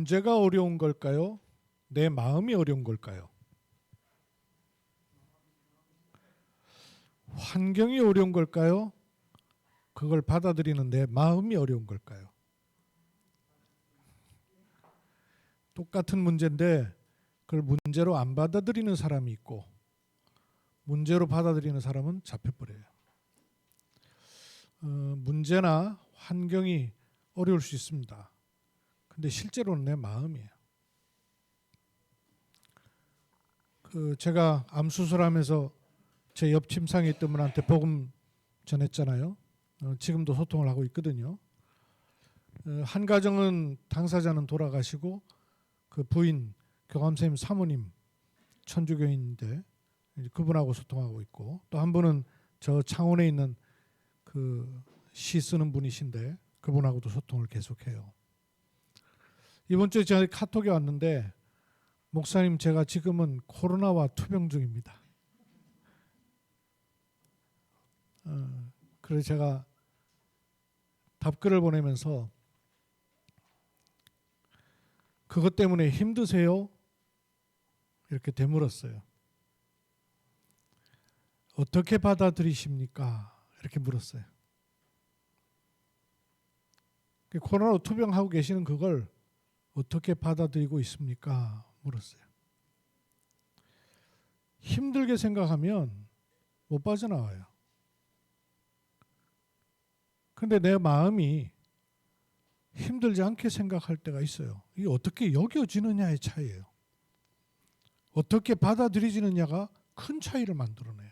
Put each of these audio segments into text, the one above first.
문제가 어려운 걸까요? 내 마음이 어려운 걸까요? 환경이 어려운 걸까요? 그걸 받아들이는 내 마음이 어려운 걸까요? 똑같은 문제인데 그걸 문제로 안 받아들이는 사람이 있고 문제로 받아들이는 사람은 잡혀버려요. 문제나 환경이 어려울 수 있습니다. 근데 실제로는 내 마음이에요. 제가 암 수술하면서 제 옆 침상에 있던 분한테 복음 전했잖아요. 지금도 소통을 하고 있거든요. 한 가정은 당사자는 돌아가시고 그 부인 교감선생님 사모님 천주교인인데 그분하고 소통하고 있고 또 한 분은 저 창원에 있는 그 시 쓰는 분이신데 그분하고도 소통을 계속해요. 이번 주에 제가 카톡이 왔는데 목사님 제가 지금은 코로나와 투병 중입니다. 그래서 제가 답글을 보내면서 그것 때문에 힘드세요? 이렇게 되물었어요. 어떻게 받아들이십니까? 이렇게 물었어요. 코로나로 투병하고 계시는 그걸 어떻게 받아들이고 있습니까? 물었어요. 힘들게 생각하면 못 빠져나와요. 근데 내 마음이 힘들지 않게 생각할 때가 있어요. 이게 어떻게 여겨지느냐의 차이예요. 어떻게 받아들여지느냐가 큰 차이를 만들어내요.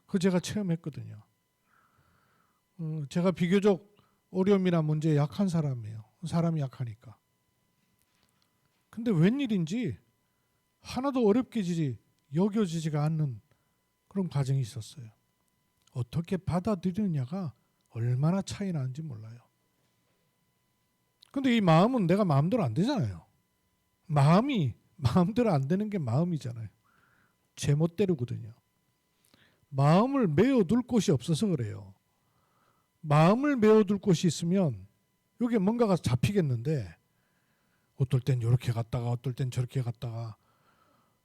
그거 제가 체험했거든요. 제가 비교적 어려움이나 문제에 약한 사람이에요. 사람이 약하니까. 근데 웬일인지 하나도 어렵게 여겨지지가 않는 그런 과정이 있었어요. 어떻게 받아들이느냐가 얼마나 차이 나는지 몰라요. 근데 이 마음은 내가 마음대로 안 되잖아요. 마음이 마음대로 안 되는 게 마음이잖아요. 제멋대로거든요. 마음을 메어둘 곳이 없어서 그래요. 마음을 메어둘 곳이 있으면 여기에 뭔가가 잡히겠는데 어떨 땐 이렇게 갔다가 어떨 땐 저렇게 갔다가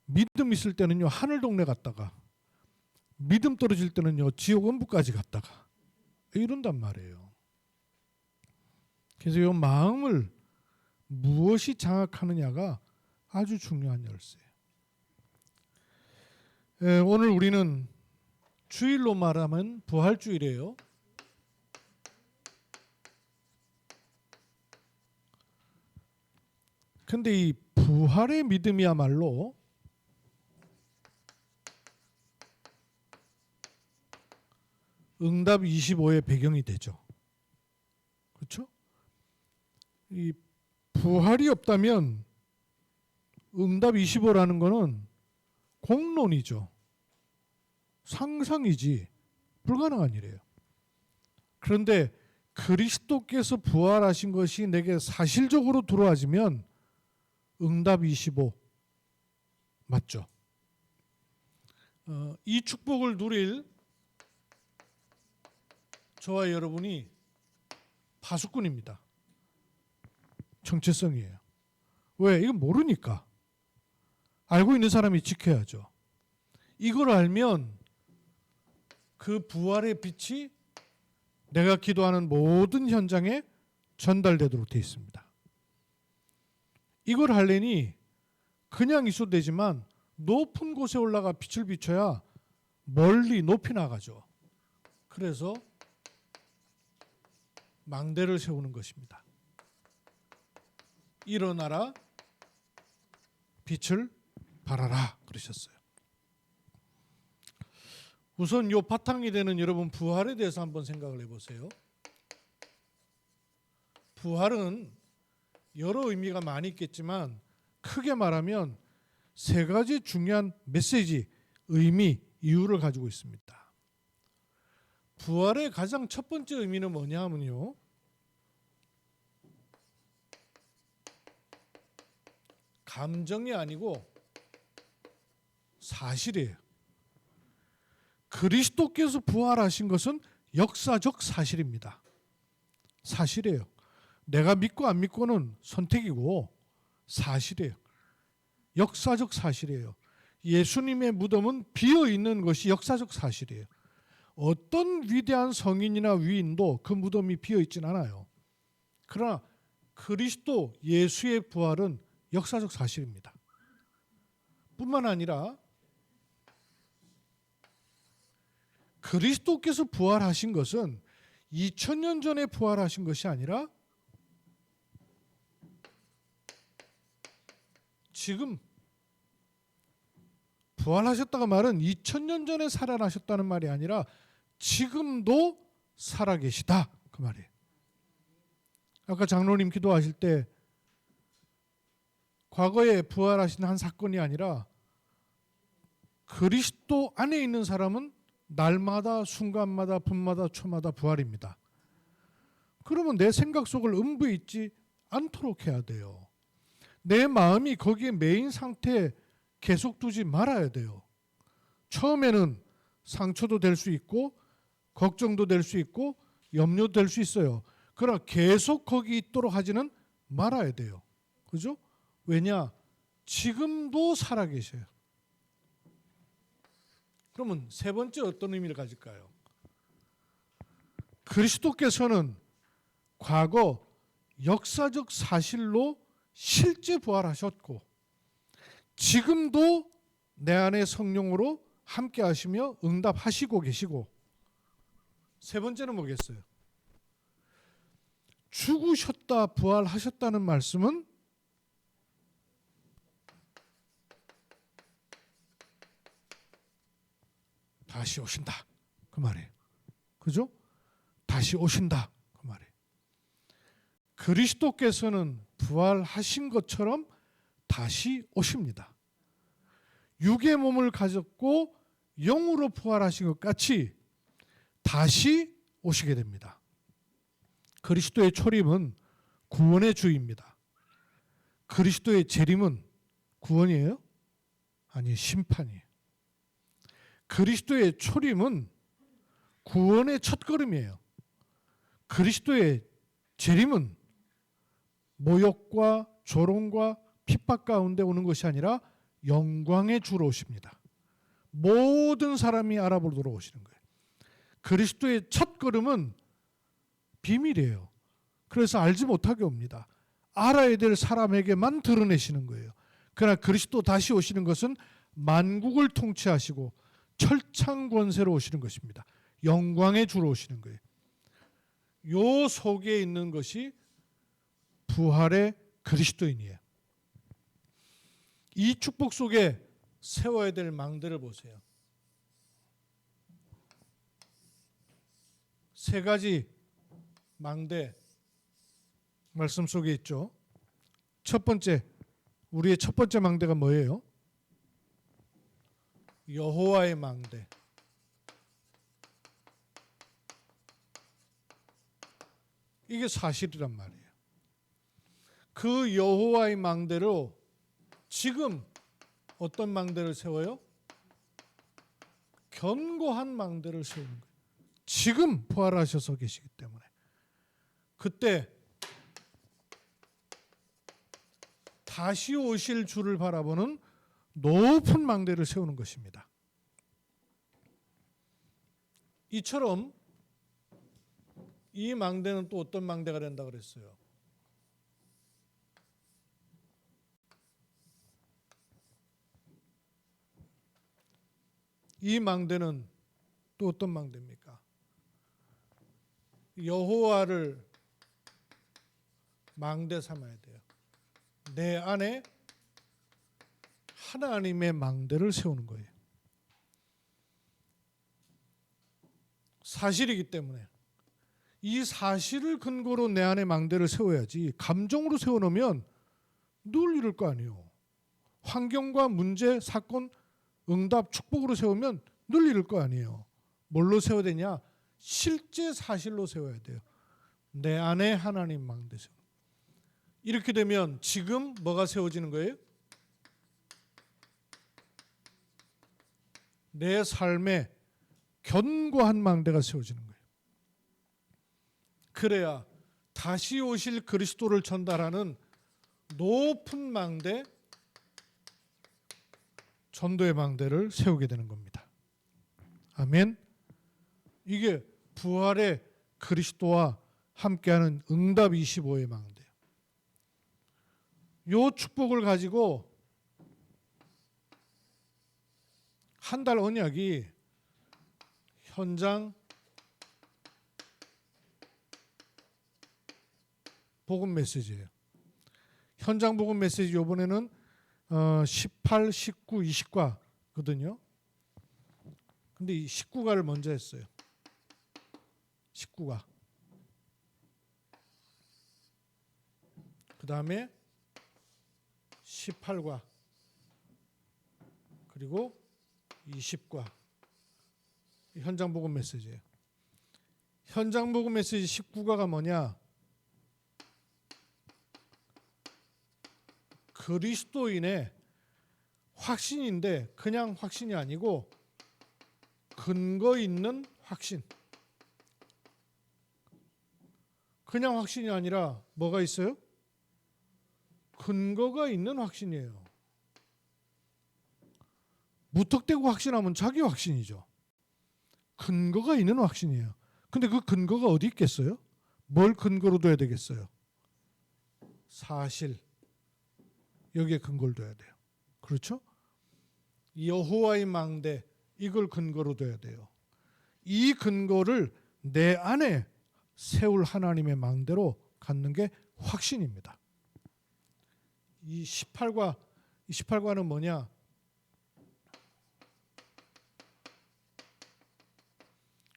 믿음 있을 때는요 하늘 동네 갔다가 믿음 떨어질 때는요 지옥 원부까지 갔다가 이런단 말이에요. 그래서 이 마음을 무엇이 장악하느냐가 아주 중요한 열쇠예요. 오늘 우리는 주일로 말하면 부활주일이에요. 근데 이 부활의 믿음이야말로 응답 25의 배경이 되죠. 그렇죠? 이 부활이 없다면 응답 25라는 거는 공론이죠. 상상이지 불가능한 일이에요. 그런데 그리스도께서 부활하신 것이 내게 사실적으로 들어와지면 응답 25 맞죠? 이 축복을 누릴 저와 여러분이 파수꾼입니다. 정체성이에요. 왜? 이건 모르니까. 알고 있는 사람이 지켜야죠. 이걸 알면 그 부활의 빛이 내가 기도하는 모든 현장에 전달되도록 되어 있습니다. 이걸 하려니 그냥 있어도 되지만 높은 곳에 올라가 빛을 비춰야 멀리 높이 나가죠. 그래서 망대를 세우는 것입니다. 일어나라 빛을 발하라 그러셨어요. 우선 요 바탕이 되는 여러분 부활에 대해서 한번 생각을 해보세요. 부활은 여러 의미가 많이 있겠지만 크게 말하면 세 가지 중요한 메시지, 의미, 이유를 가지고 있습니다. 부활의 가장 첫 번째 의미는 뭐냐 하면요. 감정이 아니고 사실이에요. 그리스도께서 부활하신 것은 역사적 사실입니다. 사실이에요. 내가 믿고 안 믿고는 선택이고 사실이에요. 역사적 사실이에요. 예수님의 무덤은 비어 있는 것이 역사적 사실이에요. 어떤 위대한 성인이나 위인도 그 무덤이 비어 있진 않아요. 그러나 그리스도 예수의 부활은 역사적 사실입니다. 뿐만 아니라 그리스도께서 부활하신 것은 2000년 전에 부활하신 것이 아니라 지금 부활하셨다가 말은 2000년 전에 살아나셨다는 말이 아니라 지금도 살아계시다 그 말이에요. 아까 장로님 기도하실 때 과거에 부활하신 한 사건이 아니라 그리스도 안에 있는 사람은 날마다 순간마다 분마다 초마다 부활입니다. 그러면 내 생각 속을 음부에 있지 않도록 해야 돼요. 내 마음이 거기에 매인 상태에 계속 두지 말아야 돼요. 처음에는 상처도 될 수 있고 걱정도 될 수 있고 염려도 될 수 있어요. 그러나 계속 거기 있도록 하지는 말아야 돼요. 그죠? 왜냐? 지금도 살아계셔요. 그러면 세 번째 어떤 의미를 가질까요? 그리스도께서는 과거 역사적 사실로 실제 부활하셨고 지금도 내 안에 성령으로 함께 하시며 응답하시고 계시고 세 번째는 뭐겠어요? 죽으셨다 부활하셨다는 말씀은 다시 오신다 그 말이에요. 그죠? 다시 오신다 그 말이에요. 그리스도께서는 부활하신 것처럼 다시 오십니다. 육의 몸을 가졌고 영으로 부활하신 것 같이 다시 오시게 됩니다. 그리스도의 초림은 구원의 주입니다. 그리스도의 재림은 구원이에요? 아니, 심판이에요. 그리스도의 초림은 구원의 첫걸음이에요. 그리스도의 재림은 모욕과 조롱과 핍박 가운데 오는 것이 아니라 영광의 주로 오십니다. 모든 사람이 알아보도록 오시는 거예요. 그리스도의 첫걸음은 비밀이에요. 그래서 알지 못하게 옵니다. 알아야 될 사람에게만 드러내시는 거예요. 그러나 그리스도 다시 오시는 것은 만국을 통치하시고 철창 권세로 오시는 것입니다. 영광의 주로 오시는 거예요. 요 속에 있는 것이 부활의 그리스도인이에요. 이 축복 속에 세워야 될 망대를 보세요. 세 가지 망대 말씀 속에 있죠. 첫 번째, 우리의 첫 번째 망대가 뭐예요? 여호와의 망대. 이게 사실이란 말이에요. 그 여호와의 망대로 지금 어떤 망대를 세워요? 견고한 망대를 세우는 거예요. 지금 부활하셔서 계시기 때문에. 그때 다시 오실 주를 바라보는 높은 망대를 세우는 것입니다. 이처럼 이 망대는 또 어떤 망대가 된다 그랬어요? 이 망대는 또 어떤 망대입니까? 여호와를 망대 삼아야 돼요. 내 안에 하나님의 망대를 세우는 거예요. 사실이기 때문에 이 사실을 근거로 내 안에 망대를 세워야지 감정으로 세워놓으면 늘 이럴 거 아니에요. 환경과 문제, 사건, 응답, 축복으로 세우면 늘 이럴 거 아니에요. 뭘로 세워야 되냐? 실제 사실로 세워야 돼요. 내 안에 하나님 망대 세워. 이렇게 되면 지금 뭐가 세워지는 거예요? 내 삶에 견고한 망대가 세워지는 거예요. 그래야 다시 오실 그리스도를 전달하는 높은 망대, 전도의 망대를 세우게 되는 겁니다. 아멘. 이게 부활의 그리스도와 함께하는 응답 25의 망대예요. 이 축복을 가지고 한 달 언약이 현장 복음 메시지예요. 현장 복음 메시지 이번에는 18, 19, 20과거든요. 근데 이 19과를 먼저 했어요. 19과. 그 다음에 18과. 그리고 20과. 현장 복음 메시지예요. 현장 복음 메시지 19과가 뭐냐? 그리스도인의 확신인데 그냥 확신이 아니고 근거 있는 확신. 그냥 확신이 아니라 뭐가 있어요? 근거가 있는 확신이에요. 무턱대고 확신하면 자기 확신이죠. 근거가 있는 확신이에요. 근데 그 근거가 어디 있겠어요? 뭘 근거로 둬야 되겠어요? 사실. 여기에 근거를 둬야 돼요. 그렇죠? 여호와의 망대, 이걸 근거로 둬야 돼요. 이 근거를 내 안에 세울 하나님의 망대로 갖는 게 확신입니다. 이 18과는 뭐냐?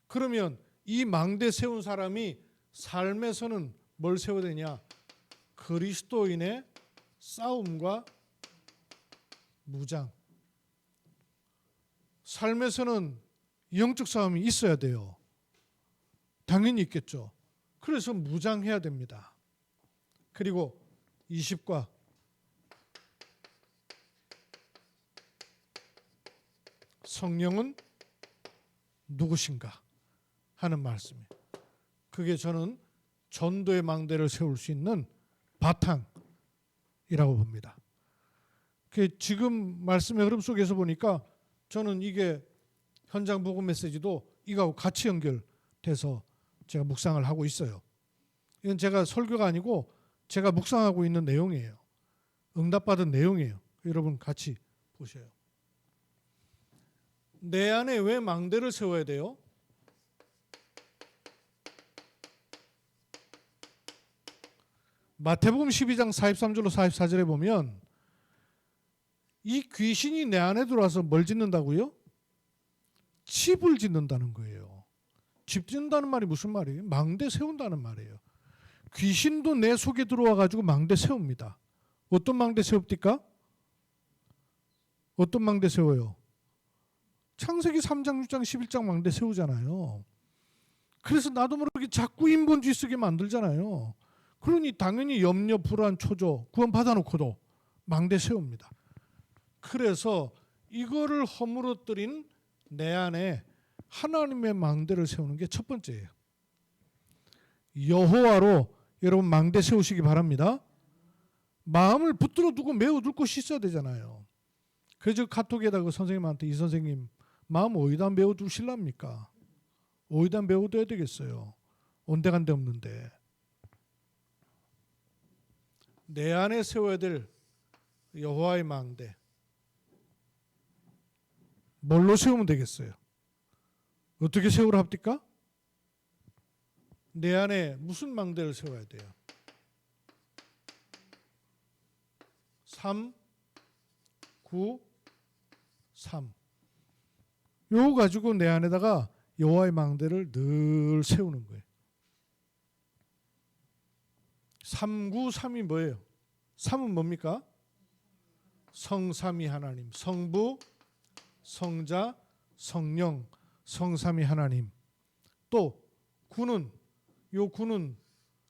그러면 이 망대 세운 사람이 삶에서는 뭘 세워야 되냐? 그리스도인의 싸움과 무장. 삶에서는 영적 싸움이 있어야 돼요. 당연히 있겠죠. 그래서 무장해야 됩니다. 그리고 20과 성령은 누구신가 하는 말씀이에요. 그게 저는 전도의 망대를 세울 수 있는 바탕이라고 봅니다. 지금 말씀의 흐름 속에서 보니까 저는 이게 현장 복음 메시지도 이거하고 같이 연결돼서 제가 묵상을 하고 있어요. 이건 제가 설교가 아니고 제가 묵상하고 있는 내용이에요. 응답받은 내용이에요. 여러분 같이 보셔요. 내 안에 왜 망대를 세워야 돼요? 마태복음 12장 43절로 44절에 보면 이 귀신이 내 안에 들어와서 뭘 짓는다고요? 집을 짓는다는 거예요. 집 짓는다는 말이 무슨 말이에요? 망대 세운다는 말이에요. 귀신도 내 속에 들어와 가지고 망대 세웁니다. 어떤 망대 세웁니까? 어떤 망대 세워요? 창세기 3장, 6장, 11장 망대 세우잖아요. 그래서 나도 모르게 자꾸 인본주의 쓰게 만들잖아요. 그러니 당연히 염려, 불안, 초조, 구원 받아놓고도 망대 세웁니다. 그래서 이거를 허물어뜨린 내 안에 하나님의 망대를 세우는 게 첫 번째예요. 여호와로 여러분 망대 세우시기 바랍니다. 마음을 붙들어 두고 메워둘 곳이 있어야 되잖아요. 그래서 카톡에다가 그 선생님한테 이 선생님 마음 어디다 메워두실랍니까? 어디다 메워둬야 되겠어요. 온데간데 없는데. 내 안에 세워야 될 여호와의 망대. 뭘로 세우면 되겠어요? 어떻게 세우라 합니까? 내 안에 무슨 망대를 세워야 돼요? 3, 9, 3. 요거 가지고 내 안에다가 여호와의 망대를 늘 세우는 거예요. 3, 9, 3이 뭐예요? 3은 뭡니까? 성삼위 하나님, 성부, 성자, 성령, 성삼위 하나님. 또 9는 요 9는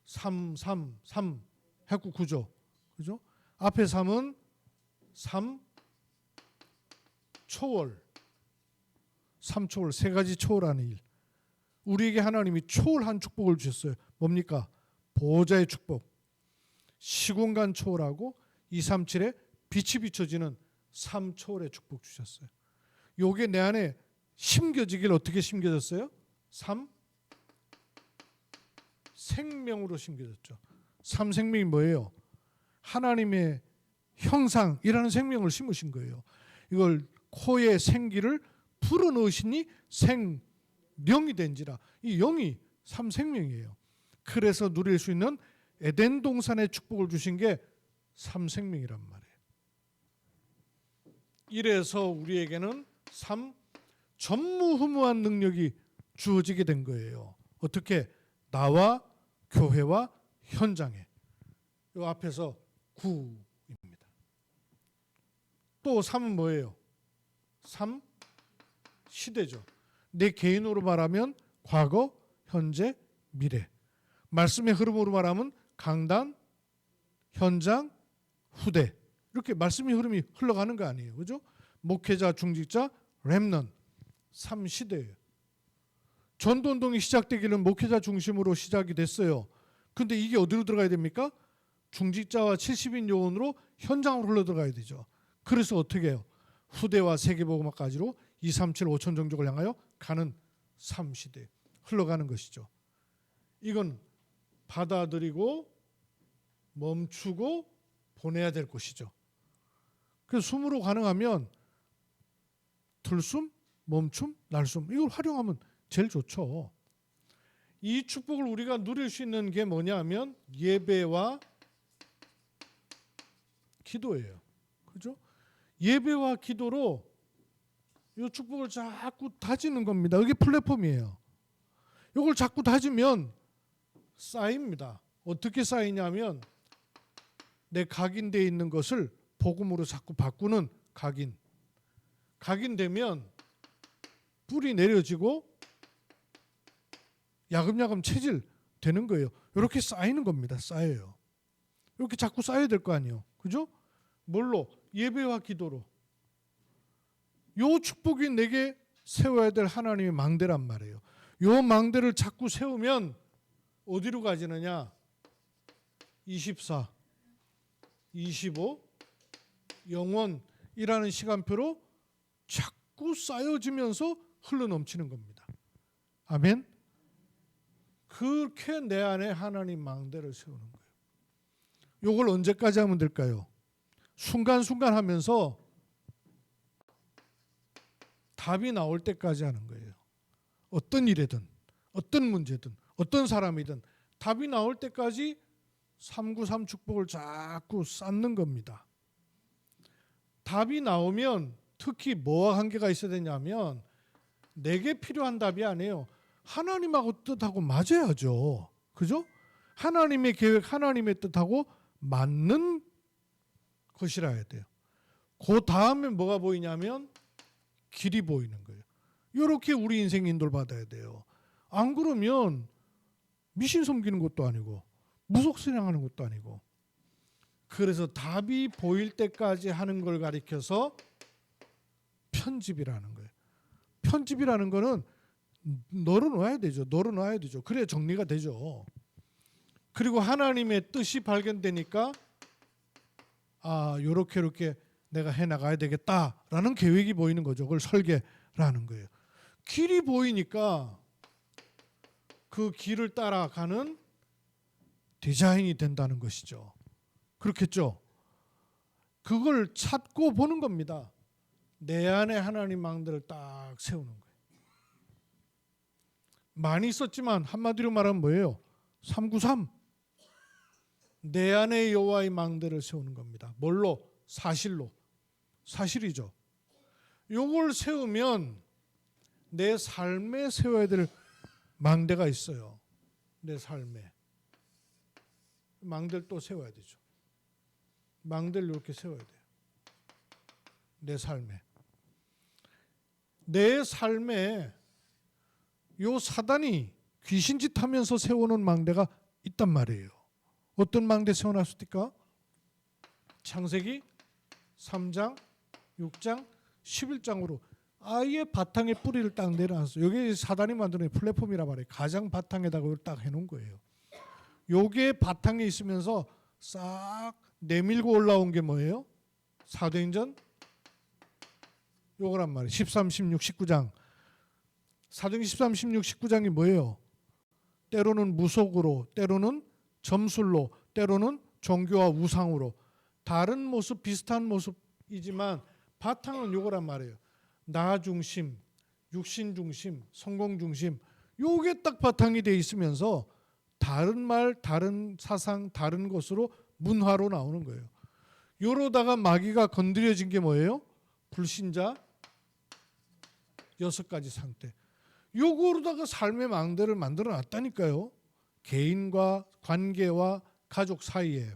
3, 3, 3 해고 9죠. 그죠? 앞에 3은 3 초월. 3초월, 세 가지 초월하는 일. 우리에게 하나님이 초월한 축복을 주셨어요. 뭡니까? 보호자의 축복, 시공간 초월하고 237에 빛이 비춰지는 3초월의 축복 주셨어요. 요게 내 안에 심겨지길 어떻게 심겨졌어요? 3 생명으로 심겨졌죠. 3생명이 뭐예요? 하나님의 형상이라는 생명을 심으신 거예요. 이걸 코에 생기를 불어넣으시니 생명이 된지라. 이 영이 3생명이에요. 그래서 누릴 수 있는 에덴 동산의 축복을 주신 게 3생명이란 말이에요. 이래서 우리에게는 3 전무후무한 능력이 주어지게 된 거예요. 어떻게? 나와 교회와 현장에. 이 앞에서 9입니다. 또 3은 뭐예요? 3 시대죠. 내 개인으로 말하면 과거, 현재, 미래. 말씀의 흐름으로 말하면 강단, 현장, 후대. 이렇게 말씀의 흐름이 흘러가는 거 아니에요. 그죠? 목회자, 중직자, 렘넌트 3시대예요. 전도운동이 시작되기는 목회자 중심으로 시작이 됐어요. 근데 이게 어디로 들어가야 됩니까? 중직자와 70인 요원으로 현장으로 흘러 들어가야 되죠. 그래서 어떻게 해요? 후대와 세계복음화까지로 237 5천 종족을 향하여 가는 3시대 흘러가는 것이죠. 이건 받아들이고 멈추고 보내야 될 것이죠. 그래서 숨으로 가능하면 들숨, 멈춤, 날숨 이걸 활용하면 제일 좋죠. 이 축복을 우리가 누릴 수 있는 게 뭐냐면 예배와 기도예요. 그죠? 예배와 기도로 이 축복을 자꾸 다지는 겁니다. 이게 플랫폼이에요. 이걸 자꾸 다지면 쌓입니다. 어떻게 쌓이냐면 내 각인되어 있는 것을 복음으로 자꾸 바꾸는 각인되면 뿌리 내려지고 야금야금 체질 되는 거예요. 이렇게 쌓이는 겁니다. 쌓여요. 이렇게 자꾸 쌓여야 될 거 아니에요. 그죠? 뭘로? 예배와 기도로. 요 축복이 내게 세워야 될 하나님의 망대란 말이에요. 요 망대를 자꾸 세우면 어디로 가지느냐? 24, 25, 영원이라는 시간표로 자꾸 쌓여지면서 흘러넘치는 겁니다. 아멘? 그렇게 내 안에 하나님 망대를 세우는 거예요. 요걸 언제까지 하면 될까요? 순간순간 하면서 답이 나올 때까지 하는 거예요. 어떤 일이든 어떤 문제든 어떤 사람이든 답이 나올 때까지 393 축복을 자꾸 쌓는 겁니다. 답이 나오면 특히 뭐와 관계가 있어야 되냐면 내게 필요한 답이 아니에요. 하나님하고 뜻하고 맞아야죠. 그죠? 하나님의 계획, 하나님의 뜻하고 맞는 것이라 해야 돼요. 그 다음에 뭐가 보이냐면 길이 보이는 거예요. 이렇게 우리 인생 인도를 받아야 돼요. 안 그러면 미신 섬기는 것도 아니고 무속신앙하는 것도 아니고. 그래서 답이 보일 때까지 하는 걸 가리켜서 편집이라는 거예요. 편집이라는 거는 널어놔야 되죠. 널어놔야 되죠. 그래야 정리가 되죠. 그리고 하나님의 뜻이 발견되니까 요렇게 내가 해나가야 되겠다라는 계획이 보이는 거죠. 그걸 설계라는 거예요. 길이 보이니까 그 길을 따라가는 디자인이 된다는 것이죠. 그렇겠죠? 그걸 찾고 보는 겁니다. 내 안에 하나님 망대를 딱 세우는 거예요. 많이 썼지만 한마디로 말하면 뭐예요? 393. 내 안에 여호와의 망대를 세우는 겁니다. 뭘로? 사실로. 사실이죠. 요걸 세우면 내 삶에 세워야 될 망대가 있어요. 내 삶에. 망대를 또 세워야 되죠. 망대를 이렇게 세워야 돼요. 내 삶에. 내 삶에 요 사단이 귀신짓 하면서 세우는 망대가 있단 말이에요. 어떤 망대 세워놨습니까? 창세기 3장, 6장, 11장으로 아예 바탕에 뿌리를 딱 내려놨어요. 여기 사단이 만드는 플랫폼이란 말이에요. 가장 바탕에다가 딱 해놓은 거예요. 요게 바탕에 있으면서 싹 내밀고 올라온 게 뭐예요? 사도행전 요거란 말이에요. 13, 16, 19장. 사도행전 13, 16, 19장이 뭐예요? 때로는 무속으로, 때로는 점술로, 때로는 종교와 우상으로 다른 모습, 비슷한 모습이지만 바탕은 요거란 말이에요. 나 중심, 육신 중심, 성공 중심, 요게 딱 바탕이 돼 있으면서 다른 말, 다른 사상, 다른 것으로 문화로 나오는 거예요. 요러다가 마귀가 건드려진 게 뭐예요? 불신자 6가지 상태. 요거로다가 삶의 망대를 만들어 놨다니까요. 개인과 관계와 가족 사이에.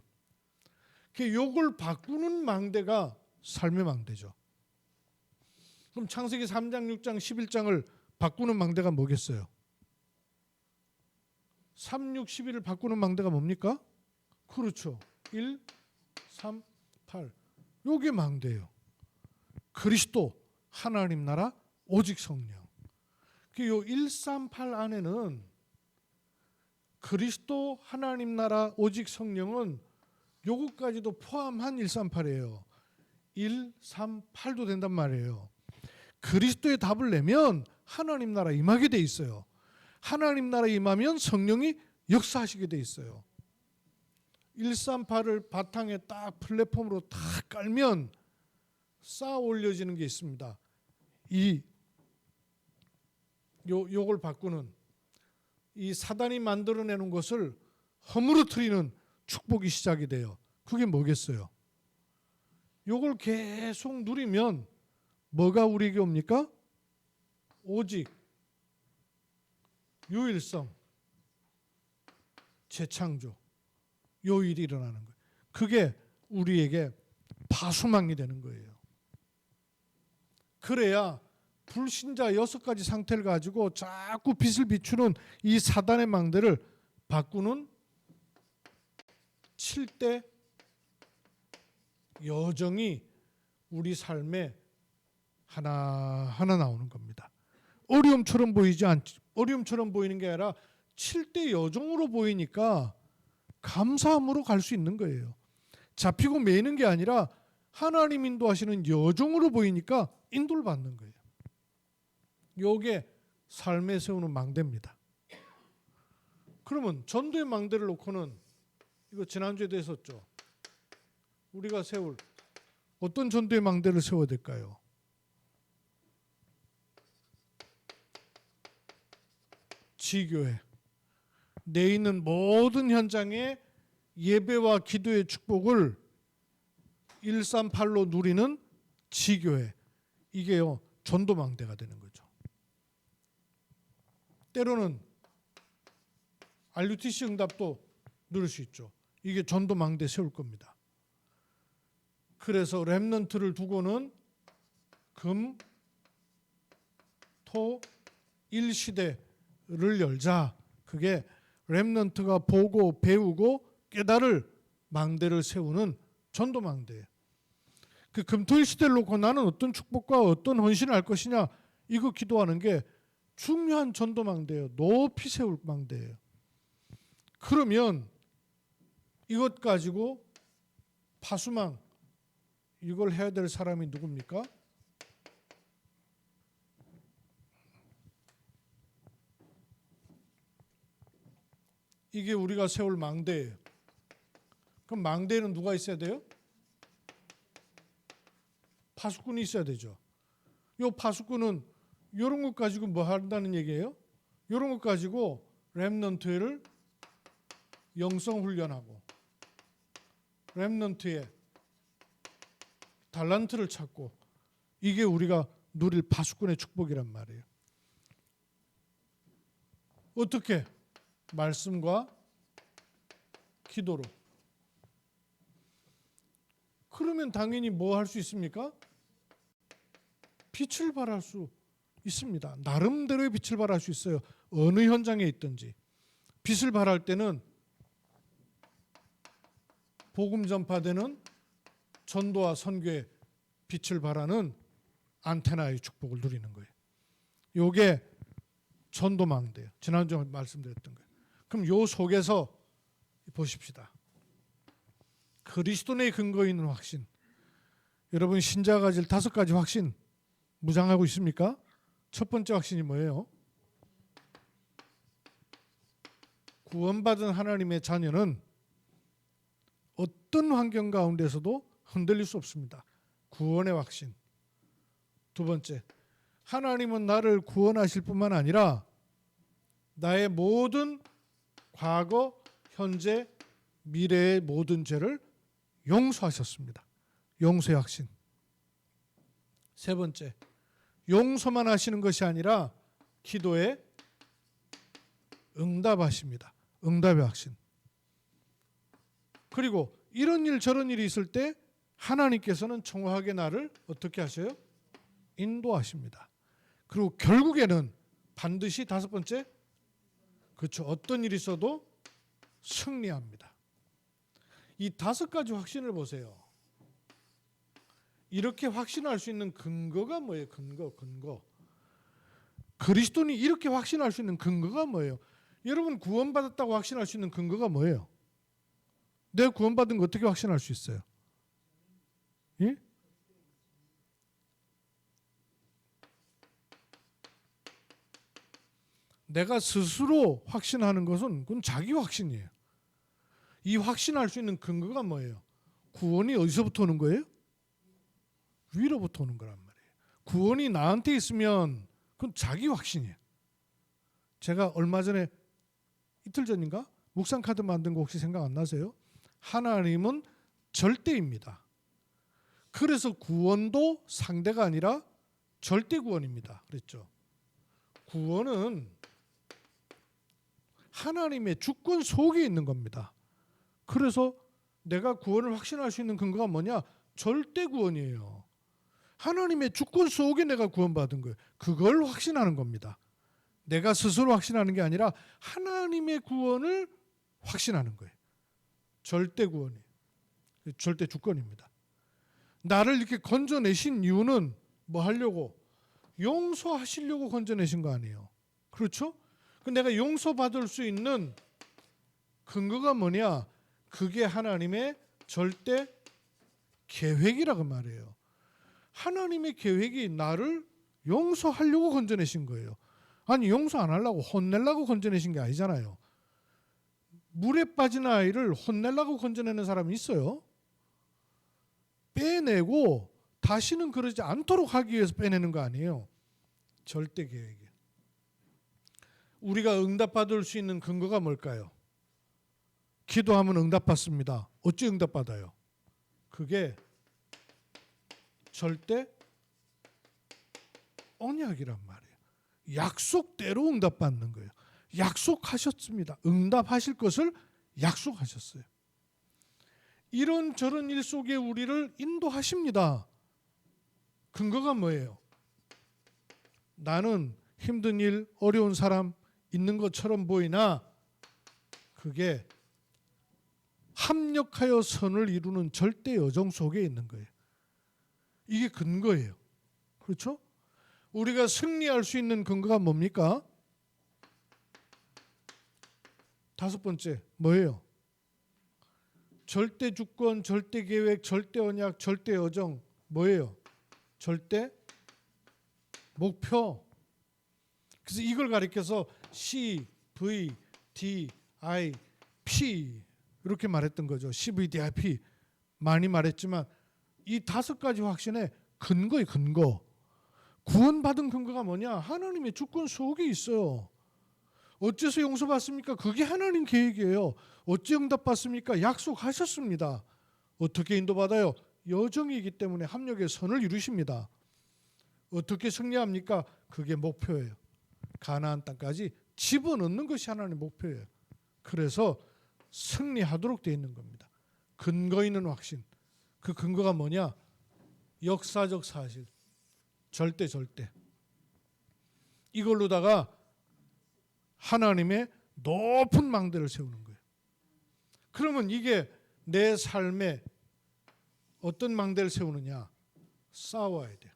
요걸 바꾸는 망대가 삶의 망대죠. 그럼 창세기 3장, 6장, 11장을 바꾸는 망대가 뭐겠어요? 3, 6, 11을 바꾸는 망대가 뭡니까? 그렇죠. 1, 3, 8. 요게 망대예요. 그리스도, 하나님 나라, 오직 성령. 요 1, 3, 8 안에는 그리스도, 하나님 나라, 오직 성령은 요것까지도 포함한 1, 3, 8이에요. 1, 3, 8도 된단 말이에요. 그리스도의 답을 내면 하나님 나라 임하게 돼 있어요. 하나님 나라 임하면 성령이 역사하시게 돼 있어요. 1, 3, 8을 바탕에 딱 플랫폼으로 딱 깔면 쌓아 올려지는 게 있습니다. 요걸 바꾸는 이 사단이 만들어내는 것을 허물어뜨리는 축복이 시작이 돼요. 그게 뭐겠어요? 요걸 계속 누리면 뭐가 우리에게 옵니까? 오직 유일성, 재창조, 요 일이 일어나는 거예요. 그게 우리에게 파수망이 되는 거예요. 그래야 불신자 6가지 상태를 가지고 자꾸 빛을 비추는 이 사단의 망대를 바꾸는 7대 여정이 우리 삶에 하나하나 나오는 겁니다. 어려움처럼 보이는 게 아니라 7대 여정으로 보이니까 감사함으로 갈 수 있는 거예요. 잡히고 매이는 게 아니라 하나님 인도하시는 여정으로 보이니까 인도를 받는 거예요. 요게 삶에 세우는 망대입니다. 그러면 전도의 망대를 놓고는 이거 지난주에도 했었죠. 우리가 세울 어떤 전도의 망대를 세워야 될까요? 지교회. 내 있는 모든 현장에 예배와 기도의 축복을 138로 누리는 지교회. 이게요 전도망대가 되는 거죠. 때로는 RUTC 응답도 누릴 수 있죠. 이게 전도망대 세울 겁니다. 그래서 렘넌트를 두고는 금, 토, 일시대를 열자. 그게 렘넌트가 보고 배우고 깨달을 망대를 세우는 전도망대예요. 그 금토일 시대를 놓고 나는 어떤 축복과 어떤 헌신을 할 것이냐 이거 기도하는 게 중요한 전도망대예요. 높이 세울 망대예요. 그러면 이것 가지고 파수망 이걸 해야 될 사람이 누굽니까? 이게 우리가 세울 망대예요. 그럼 망대에는 누가 있어야 돼요? 파수꾼이 있어야 되죠. 요 파수꾼은 이런 것 가지고 뭐 한다는 얘기예요? 이런 것 가지고 렘넌트를 영성 훈련하고 렘넌트의 달란트를 찾고 이게 우리가 누릴 파수꾼의 축복이란 말이에요. 어떻게? 말씀과 기도로. 그러면 당연히 뭐 할 수 있습니까? 빛을 발할 수 있습니다. 나름대로의 빛을 발할 수 있어요. 어느 현장에 있든지. 빛을 발할 때는 복음 전파되는 전도와 선교의 빛을 발하는 안테나의 축복을 누리는 거예요. 요게 전도망대예요. 지난주에 말씀드렸던 거예요. 그럼 요 속에서 보십시다. 그리스도 내 근거 있는 확신. 여러분 신자가 가질 5가지 확신 무장하고 있습니까? 첫 번째 확신이 뭐예요? 구원받은 하나님의 자녀는 어떤 환경 가운데서도 흔들릴 수 없습니다. 구원의 확신. 두 번째, 하나님은 나를 구원하실 뿐만 아니라 나의 모든 과거, 현재, 미래의 모든 죄를 용서하셨습니다. 용서의 확신. 세 번째, 용서만 하시는 것이 아니라 기도에 응답하십니다. 응답의 확신. 그리고 이런 일 저런 일이 있을 때 하나님께서는 정확하게 나를 어떻게 하셔요? 인도하십니다. 그리고 결국에는 반드시 5번째, 그렇죠. 어떤 일이 있어도 승리합니다. 이 5가지 확신을 보세요. 이렇게 확신할 수 있는 근거가 뭐예요? 근거. 그리스도인이 이렇게 확신할 수 있는 근거가 뭐예요? 여러분 구원받았다고 확신할 수 있는 근거가 뭐예요? 내가 구원받은 거 어떻게 확신할 수 있어요? 예? 내가 스스로 확신하는 것은 그건 자기 확신이에요. 이 확신할 수 있는 근거가 뭐예요? 구원이 어디서부터 오는 거예요? 위로부터 오는 거란 말이에요. 구원이 나한테 있으면 그건 자기 확신이에요. 제가 얼마 전에 이틀 전인가 묵상 카드 만든 거 혹시 생각 안 나세요? 하나님은 절대입니다. 그래서 구원도 상대가 아니라 절대 구원입니다. 그랬죠. 구원은 하나님의 주권 속에 있는 겁니다. 그래서 내가 구원을 확신할 수 있는 근거가 뭐냐? 절대 구원이에요. 하나님의 주권 속에 내가 구원받은 거예요. 그걸 확신하는 겁니다. 내가 스스로 확신하는 게 아니라 하나님의 구원을 확신하는 거예요. 절대 구원이에요. 절대 주권입니다. 나를 이렇게 건져내신 이유는 뭐 하려고? 용서하시려고 건져내신 거 아니에요. 그렇죠? 내가 용서받을 수 있는 근거가 뭐냐? 그게 하나님의 절대 계획이라고 말해요. 하나님의 계획이 나를 용서하려고 건져내신 거예요. 아니 용서 안 하려고 혼내려고 건져내신 게 아니잖아요. 물에 빠진 아이를 혼내려고 건져내는 사람이 있어요. 빼내고 다시는 그러지 않도록 하기 위해서 빼내는 거 아니에요. 절대 계획이에요. 우리가 응답받을 수 있는 근거가 뭘까요? 기도하면 응답받습니다. 어찌 응답받아요? 그게 절대 언약이란 말이에요. 약속대로 응답받는 거예요. 약속하셨습니다. 응답하실 것을 약속하셨어요. 이런 저런 일 속에 우리를 인도하십니다. 근거가 뭐예요? 나는 힘든 일, 어려운 사람 있는 것처럼 보이나 그게 합력하여 선을 이루는 절대 여정 속에 있는 거예요. 이게 근거예요. 그렇죠? 우리가 승리할 수 있는 근거가 뭡니까? 5번째 뭐예요? 절대 주권, 절대 계획, 절대 언약, 절대 여정 뭐예요? 절대 목표. 그래서 이걸 가리켜서 C, V, D, I, P 이렇게 말했던 거죠. CVDIP 많이 말했지만 이 5가지 확신의 근거의 근거. 구원받은 근거가 뭐냐? 하나님의 주권 속에 있어요. 어째서 용서받습니까? 그게 하나님 계획이에요. 어찌 응답받습니까? 약속하셨습니다. 어떻게 인도받아요? 여정이기 때문에 합력의 선을 이루십니다. 어떻게 승리합니까? 그게 목표예요. 가나안 땅까지 집어넣는 것이 하나님의 목표예요. 그래서 승리하도록 되어 있는 겁니다. 근거 있는 확신. 그 근거가 뭐냐? 역사적 사실. 절대. 이걸로다가 하나님의 높은 망대를 세우는 거예요. 그러면 이게 내 삶에 어떤 망대를 세우느냐? 싸워야 돼요.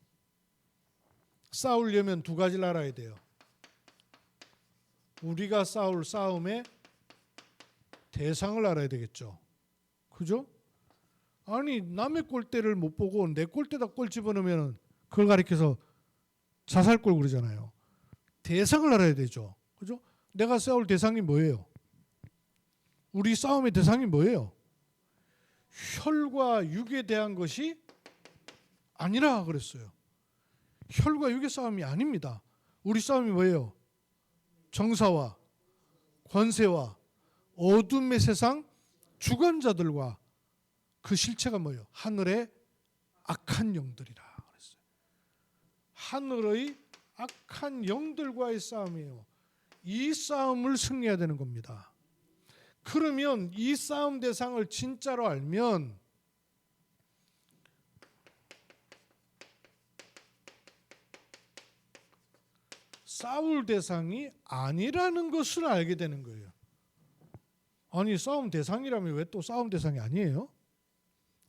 싸우려면 2가지를 알아야 돼요. 우리가 싸울 싸움의 대상을 알아야 되겠죠. 그죠? 아니 남의 골대를 못 보고 내 골대다 골 집어넣으면 그걸 가리켜서 자살골 그러잖아요. 대상을 알아야 되죠. 그죠? 내가 싸울 대상이 뭐예요? 우리 싸움의 대상이 뭐예요? 혈과 육에 대한 것이 아니라 그랬어요. 혈과 육의 싸움이 아닙니다. 우리 싸움이 뭐예요? 정사와 권세와 어둠의 세상 주관자들과 그 실체가 뭐예요? 하늘의 악한 영들이라 그랬어요. 하늘의 악한 영들과의 싸움이에요. 이 싸움을 승리해야 되는 겁니다. 그러면 이 싸움 대상을 진짜로 알면 싸울 대상이 아니라는 것을 알게 되는 거예요. 아니 싸움 대상이라면 왜 또 싸움 대상이 아니에요?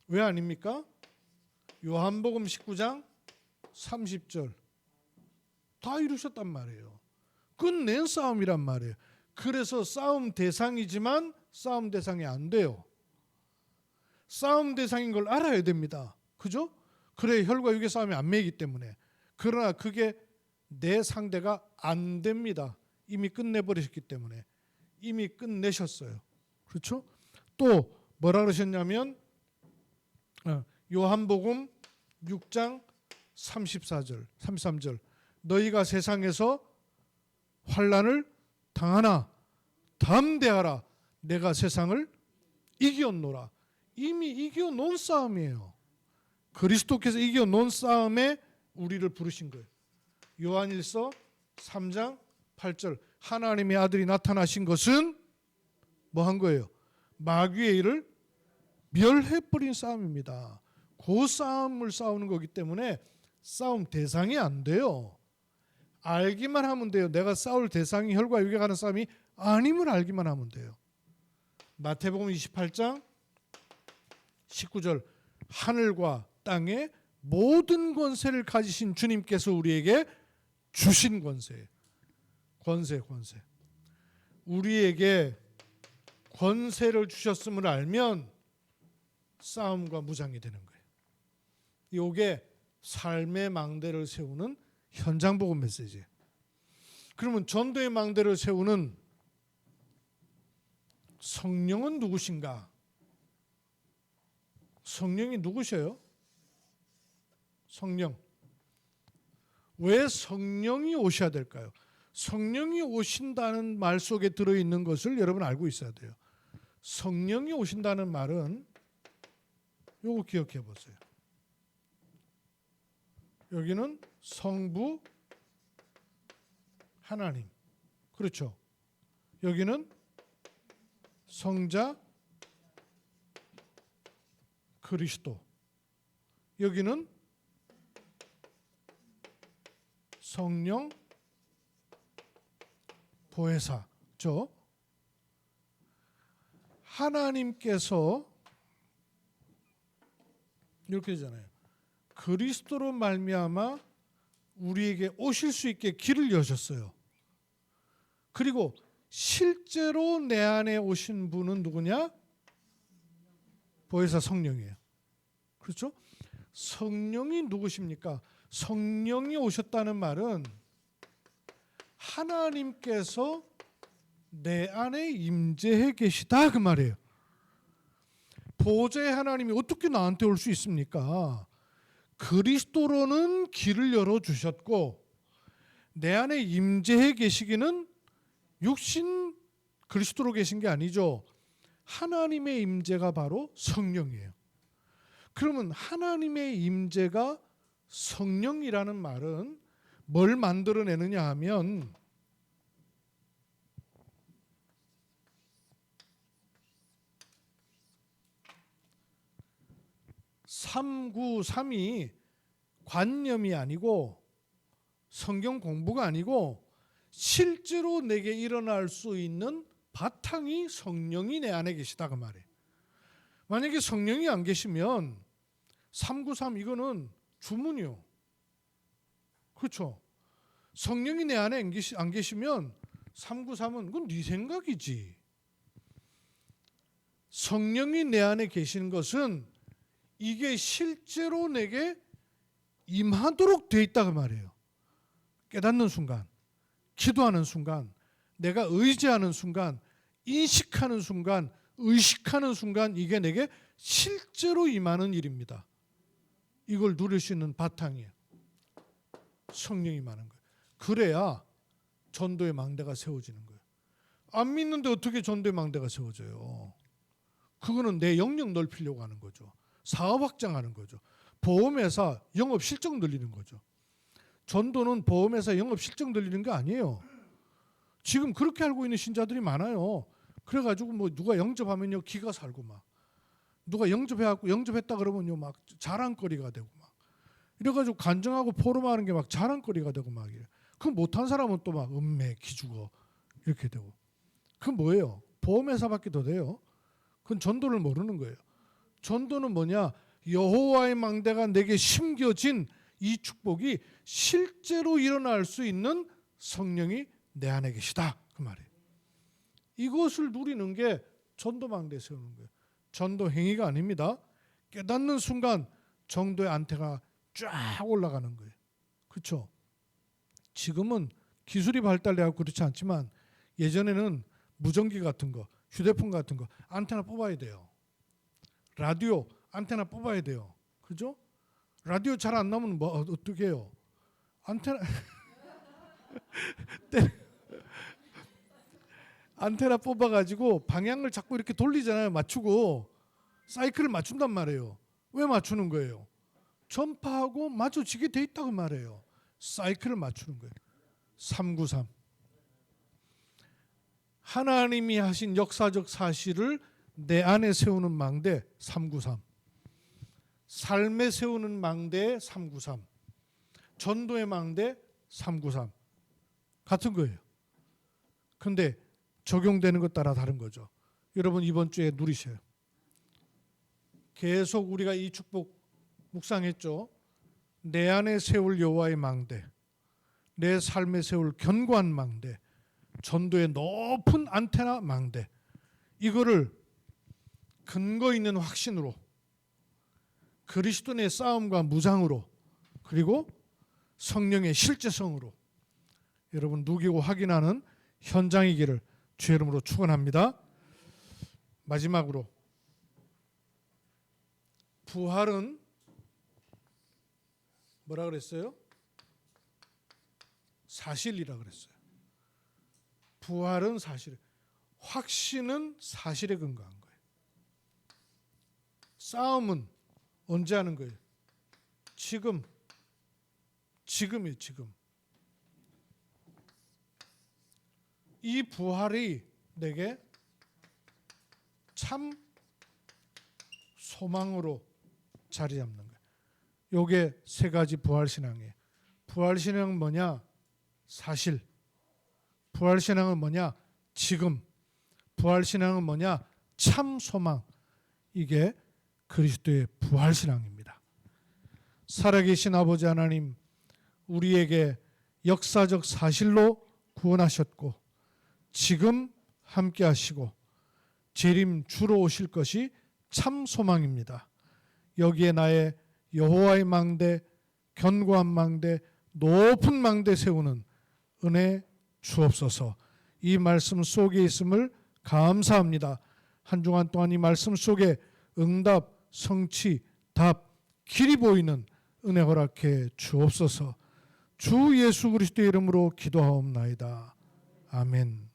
왜 아닙니까? 요한복음 19장 30절 다 이루셨단 말이에요. 끝낸 싸움이란 말이에요. 그래서 싸움 대상이지만 싸움 대상이 안 돼요. 싸움 대상인 걸 알아야 됩니다. 그죠? 그래 혈과 육의 싸움이 안 매이기 때문에. 그러나 그게 내 상대가 안 됩니다. 이미 끝내버리셨기 때문에. 이미 끝내셨어요. 그렇죠? 또 뭐라 그러셨냐면 요한복음 6장 34절 33절 너희가 세상에서 환난을 당하나 담대하라 내가 세상을 이겨놓노라. 이미 이겨놓은 싸움이에요. 그리스도께서 이겨놓은 싸움에 우리를 부르신 거예요. 요한일서 3장 8절 하나님의 아들이 나타나신 것은 뭐 한 거예요? 마귀의 일을 멸해버린 싸움입니다. 그 싸움을 싸우는 거기 때문에 싸움 대상이 안 돼요. 알기만 하면 돼요. 내가 싸울 대상이 혈과 육에 가는 싸움이 아님을 알기만 하면 돼요. 마태복음 28장 19절 하늘과 땅의 모든 권세를 가지신 주님께서 우리에게 주신 권세. 우리에게 권세를 주셨음을 알면 싸움과 무장이 되는 거예요. 이게 삶의 망대를 세우는 현장 복음 메시지예요. 그러면 전도의 망대를 세우는 성령은 누구신가? 성령이 누구셔요? 성령. 왜 성령이 오셔야 될까요? 성령이 오신다는 말 속에 들어있는 것을 여러분 알고 있어야 돼요. 성령이 오신다는 말은 요거 기억해 보세요. 여기는 성부 하나님. 그렇죠. 여기는 성자 그리스도. 여기는 성령 보혜사죠. 하나님께서 이렇게 되잖아요. 그리스도로 말미암아 우리에게 오실 수 있게 길을 여셨어요. 그리고 실제로 내 안에 오신 분은 누구냐? 보혜사 성령이에요. 그렇죠? 성령이 누구십니까? 성령이 오셨다는 말은 하나님께서 내 안에 임재해 계시다 그 말이에요. 보좌의 하나님이 어떻게 나한테 올 수 있습니까? 그리스도로는 길을 열어주셨고 내 안에 임재해 계시기는 육신 그리스도로 계신 게 아니죠. 하나님의 임재가 바로 성령이에요. 그러면 하나님의 임재가 성령이라는 말은 뭘 만들어내느냐 하면 삼구삼이 관념이 아니고 성경 공부가 아니고 실제로 내게 일어날 수 있는 바탕이 성령이 내 안에 계시다 그 말이에요. 만약에 성령이 안 계시면 393 이거는 주문이요. 그렇죠. 성령이 내 안에 안 계시면 393은 그건 네 생각이지. 성령이 내 안에 계시는 것은 이게 실제로 내게 임하도록 돼 있다 그 말이에요. 깨닫는 순간, 기도하는 순간, 내가 의지하는 순간, 인식하는 순간, 의식하는 순간 이게 내게 실제로 임하는 일입니다. 이걸 누릴 수 있는 바탕이에요. 성령이 임하는 거예요. 그래야 전도의 망대가 세워지는 거예요. 안 믿는데 어떻게 전도의 망대가 세워져요? 그거는 내 영역 넓히려고 하는 거죠. 사업 확장하는 거죠. 보험회사 영업 실적 늘리는 거죠. 전도는 보험회사 영업 실적 늘리는 게 아니에요. 지금 그렇게 알고 있는 신자들이 많아요. 그래가지고 뭐 누가 영접하면요 기가 살고 막 누가 영접해갖고 영접했다 그러면요 막 자랑거리가 되고 막 이래가지고 간증하고 포럼하는 게 막 자랑거리가 되고 막 이래. 그럼 못한 사람은 또 막 음매 기죽어 이렇게 되고. 그건 뭐예요? 보험회사밖에 더 돼요. 그건 전도를 모르는 거예요. 전도는 뭐냐? 여호와의 망대가 내게 심겨진 이 축복이 실제로 일어날 수 있는 성령이 내 안에 계시다 그 말이에요. 이것을 누리는 게 전도 망대 세우는 거예요. 전도 행위가 아닙니다. 깨닫는 순간 정도의 안테가 쫙 올라가는 거예요. 그렇죠? 지금은 기술이 발달되고 그렇지 않지만 예전에는 무전기 같은 거, 휴대폰 같은 거 안테나 뽑아야 돼요. 라디오 안테나 뽑아야 돼요. 그죠? 라디오 잘 안 나오면 뭐 어떻게 해요? 안테나 안테나 뽑아가지고 방향을 자꾸 이렇게 돌리잖아요. 맞추고 사이클을 맞춘단 말이에요. 왜 맞추는 거예요? 전파하고 마주치게 돼 있다고 말해요. 사이클을 맞추는 거예요. 393. 하나님이 하신 역사적 사실을 내 안에 세우는 망대 393. 삶에 세우는 망대 393. 전도의 망대 393. 같은 거예요. 근데 적용되는 것 따라 다른 거죠. 여러분 이번 주에 누리셔요. 계속 우리가 이 축복 묵상했죠. 내 안에 세울 여호와의 망대, 내 삶에 세울 견고한 망대, 전도의 높은 안테나 망대, 이거를 근거 있는 확신으로 그리스도의 싸움과 무장으로 그리고 성령의 실제성으로 여러분 누기고 확인하는 현장이기를 주의 이름으로 축원합니다. 마지막으로 부활은 뭐라 그랬어요? 사실이라 그랬어요. 부활은 사실, 확신은 사실에 근거한 거예요. 싸움은 언제 하는 거예요? 지금이에요, 지금. 이 부활이 내게 참 소망으로 자리 잡는 거예요. 요게 세 가지 부활신앙이에요. 부활신앙은 뭐냐? 사실. 부활신앙은 뭐냐? 지금. 부활신앙은 뭐냐? 참 소망. 이게 그리스도의 부활신앙입니다. 살아계신 아버지 하나님, 우리에게 역사적 사실로 구원하셨고 지금 함께 하시고 재림 주로 오실 것이 참 소망입니다. 여기에 나의 여호와의 망대, 견고한 망대, 높은 망대 세우는 은혜 주옵소서. 이 말씀 속에 있음을 감사합니다. 한 주간 동안 이 말씀 속에 응답, 성취, 답, 길이 보이는 은혜 허락해 주옵소서. 주 예수 그리스도의 이름으로 기도하옵나이다. 아멘.